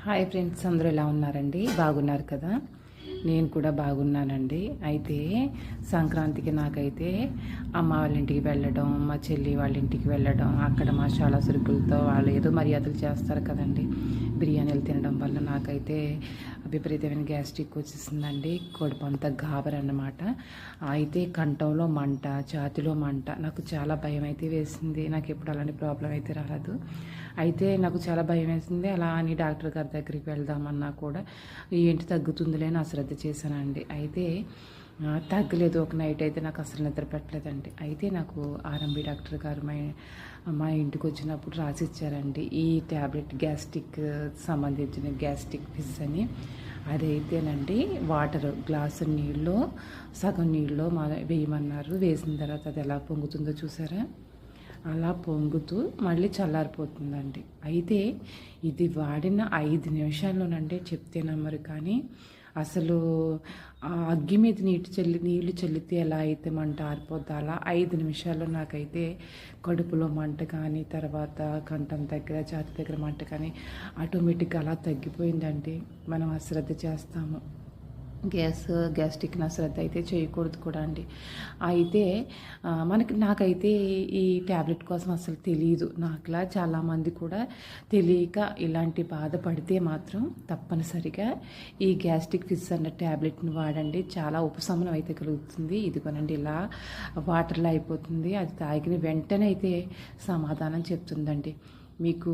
Hi friends, అందరూ ఎలా ఉన్నారండి? బాగున్నారు కదా? నేను కూడా బాగున్నానండి. అయితే సంక్రాంతికి నాకైతే అమ్మ వాళ్ళ ఇంటికి వెళ్ళడం, మా చెల్లి వాళ్ళ ఇంటికి వెళ్ళడం, అక్కడ మసాలా సరుకులతో వాళ్ళు ఏదో మర్యాదలు చేస్తారు కదండి. బిర్యానీలు తినడం వల్ల నాకైతే విపరీతమైన గ్యాస్ట్రిక్ వచ్చేసిందండి. కడుపు అంతా గాబరన్నమాట. అయితే కంఠంలో మంట, ఛాతీలో మంట, నాకు చాలా భయం అయితే వేసింది. నాకు ఎప్పుడు అలాంటి ప్రాబ్లం అయితే రాలేదు. అయితే నాకు చాలా భయం వేసింది. అలా అని డాక్టర్ గారి దగ్గరికి వెళ్దామన్నా కూడా ఏంటి తగ్గుతుందిలే అని అశ్రద్ధ చేశానండి. అయితే తగ్గలేదు. ఒక నైట్ అయితే నాకు అసలు నిద్ర పెట్టలేదండి. అయితే నాకు ఆర్ఎంబి డాక్టర్ గారు మా ఇంటికి వచ్చినప్పుడు రాసి ఇచ్చారండి ఈ ట్యాబ్లెట్, గ్యాస్ట్రిక్ సంబంధించిన గ్యాస్ట్రిక్ ఫిజ్ అని. అదైతేనండి వాటర్ గ్లాసు నీళ్ళు సగం నీళ్ళు వేయమన్నారు. వేసిన తర్వాత అది ఎలా పొంగుతుందో చూసారా? అలా పొంగుతూ మళ్ళీ చల్లారిపోతుందండి. అయితే ఇది వాడిన 5 నిమిషాల్లోనండి, చెప్తే నమ్మరు కానీ అసలు అగ్గి మీద నీళ్లు చల్లితే ఎలా అయితే మంట ఆరిపోద్దో అలా 5 నిమిషాల్లో నాకైతే కడుపులో మంట కానీ, తర్వాత కంఠం దగ్గర, ఛాతీ దగ్గర మంట కానీ ఆటోమేటిక్గా అలా తగ్గిపోయిందండి. మనం అశ్రద్ధ చేస్తాము. గ్యాస్ట్రిక్ని అశ్రద్ధ అయితే చేయకూడదు కూడా అండి. అయితే నాకైతే ఈ ట్యాబ్లెట్ కోసం అసలు తెలియదు. నాకులా చాలామంది కూడా తెలియక ఇలాంటి బాధ పడితే మాత్రం తప్పనిసరిగా ఈ గ్యాస్ట్రిక్ ఫిజ్ అన్న ట్యాబ్లెట్ని వాడండి. చాలా ఉపశమనం అయితే కలుగుతుంది. ఇదిగోనండి, ఇలా వాటర్లో అయిపోతుంది. అది తాగిన వెంటనే అయితే సమాధానం చెప్తుందండి. మీకు